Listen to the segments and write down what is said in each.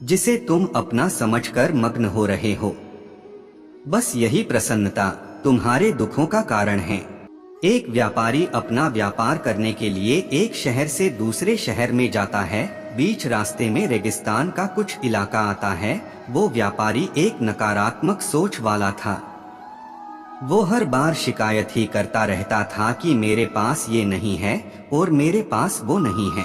जिसे तुम अपना समझकर मग्न हो रहे हो। बस यही प्रसन्नता तुम्हारे दुखों का कारण है। एक व्यापारी अपना व्यापार करने के लिए एक शहर से दूसरे शहर में जाता है। बीच रास्ते में रेगिस्तान का कुछ इलाका आता है। वो व्यापारी एक नकारात्मक सोच वाला था। वो हर बार शिकायत ही करता रहता था कि मेरे पास ये नहीं है और मेरे पास वो नहीं है।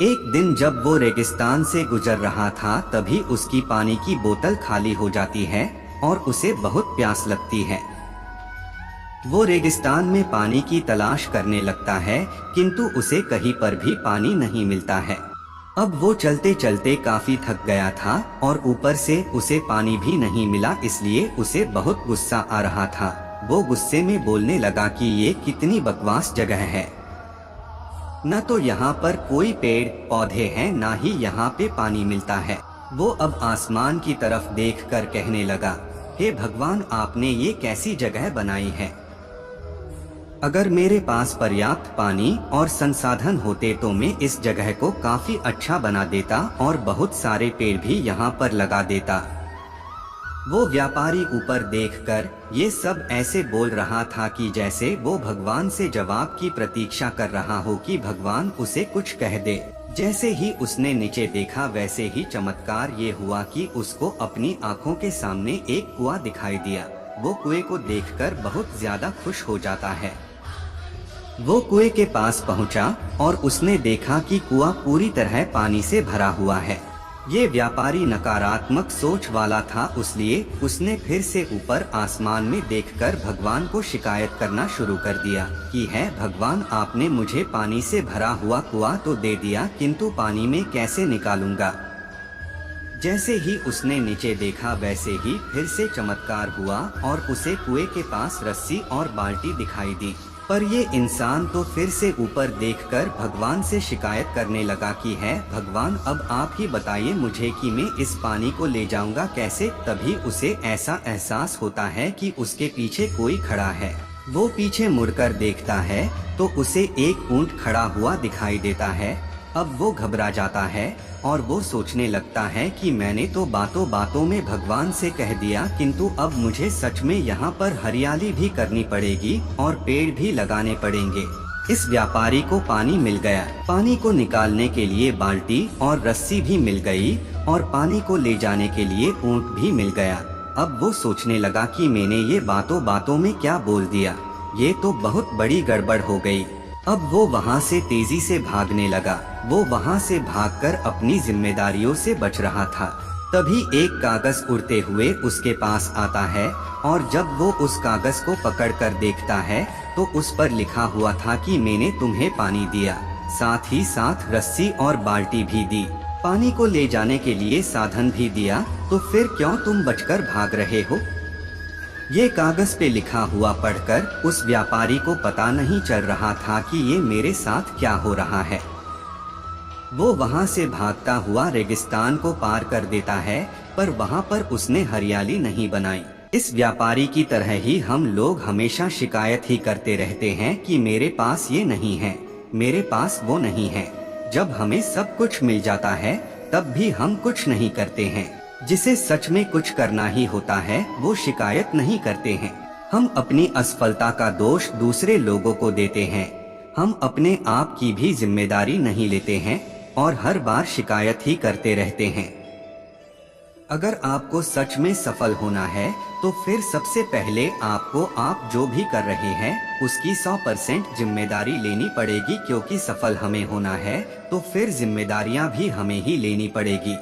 एक दिन जब वो रेगिस्तान से गुजर रहा था, तभी उसकी पानी की बोतल खाली हो जाती है और उसे बहुत प्यास लगती है। वो रेगिस्तान में पानी की तलाश करने लगता है, किंतु उसे कहीं पर भी पानी नहीं मिलता है। अब वो चलते चलते काफी थक गया था और ऊपर से उसे पानी भी नहीं मिला, इसलिए उसे बहुत गुस्सा आ रहा था। वो गुस्से में बोलने लगा कि ये कितनी बकवास जगह है। न तो यहाँ पर कोई पेड़ पौधे हैं, ना ही यहाँ पे पानी मिलता है। वो अब आसमान की तरफ देखकर कहने लगा, हे भगवान, आपने ये कैसी जगह बनाई है। अगर मेरे पास पर्याप्त पानी और संसाधन होते तो मैं इस जगह को काफी अच्छा बना देता और बहुत सारे पेड़ भी यहाँ पर लगा देता। वो व्यापारी ऊपर देखकर ये सब ऐसे बोल रहा था कि जैसे वो भगवान से जवाब की प्रतीक्षा कर रहा हो कि भगवान उसे कुछ कह दे। जैसे ही उसने नीचे देखा, वैसे ही चमत्कार ये हुआ कि उसको अपनी आंखों के सामने एक कुआं दिखाई दिया। वो कुएं को देखकर बहुत ज्यादा खुश हो जाता है। वो कुएं के पास पहुंचा और उसने देखा कि कुआं पूरी तरह पानी से भरा हुआ है। ये व्यापारी नकारात्मक सोच वाला था, इसलिए उसने फिर से ऊपर आसमान में देखकर भगवान को शिकायत करना शुरू कर दिया कि है भगवान, आपने मुझे पानी से भरा हुआ कुआं तो दे दिया, किंतु पानी में कैसे निकालूंगा। जैसे ही उसने नीचे देखा, वैसे ही फिर से चमत्कार हुआ और उसे कुएं के पास रस्सी और बाल्टी दिखाई दी। पर ये इंसान तो फिर से ऊपर देखकर भगवान से शिकायत करने लगा कि है भगवान, अब आप ही बताइए मुझे कि मैं इस पानी को ले जाऊंगा कैसे। तभी उसे ऐसा एहसास होता है कि उसके पीछे कोई खड़ा है। वो पीछे मुड़कर देखता है तो उसे एक ऊंट खड़ा हुआ दिखाई देता है। अब वो घबरा जाता है और वो सोचने लगता है कि मैंने तो बातों बातों में भगवान से कह दिया, किंतु अब मुझे सच में यहाँ पर हरियाली भी करनी पड़ेगी और पेड़ भी लगाने पड़ेंगे। इस व्यापारी को पानी मिल गया। पानी को निकालने के लिए बाल्टी और रस्सी भी मिल गई और पानी को ले जाने के लिए ऊंट भी मिल गया। अब वो सोचने लगा कि मैंने ये बातों बातों में क्या बोल दिया, ये तो बहुत बड़ी गड़बड़ हो गई। अब वो वहाँ से तेजी से भागने लगा। वो वहाँ से भागकर अपनी जिम्मेदारियों से बच रहा था। तभी एक कागज उड़ते हुए उसके पास आता है और जब वो उस कागज को पकड़कर देखता है तो उस पर लिखा हुआ था कि मैंने तुम्हें पानी दिया, साथ ही साथ रस्सी और बाल्टी भी दी, पानी को ले जाने के लिए साधन भी दिया, तो फिर क्यों तुम बचकर भाग रहे हो। ये कागज पे लिखा हुआ पढ़कर उस व्यापारी को पता नहीं चल रहा था कि ये मेरे साथ क्या हो रहा है। वो वहाँ से भागता हुआ रेगिस्तान को पार कर देता है, पर वहाँ पर उसने हरियाली नहीं बनाई। इस व्यापारी की तरह ही हम लोग हमेशा शिकायत ही करते रहते हैं कि मेरे पास ये नहीं है, मेरे पास वो नहीं है। जब हमें सब कुछ मिल जाता है तब भी हम कुछ नहीं करते हैं। जिसे सच में कुछ करना ही होता है वो शिकायत नहीं करते हैं। हम अपनी असफलता का दोष दूसरे लोगों को देते हैं। हम अपने आप की भी जिम्मेदारी नहीं लेते हैं और हर बार शिकायत ही करते रहते हैं। अगर आपको सच में सफल होना है तो फिर सबसे पहले आपको आप जो भी कर रहे हैं उसकी 100% जिम्मेदारी लेनी पड़ेगी, क्योंकि सफल हमें होना है तो फिर जिम्मेदारियां भी हमें ही लेनी पड़ेगी।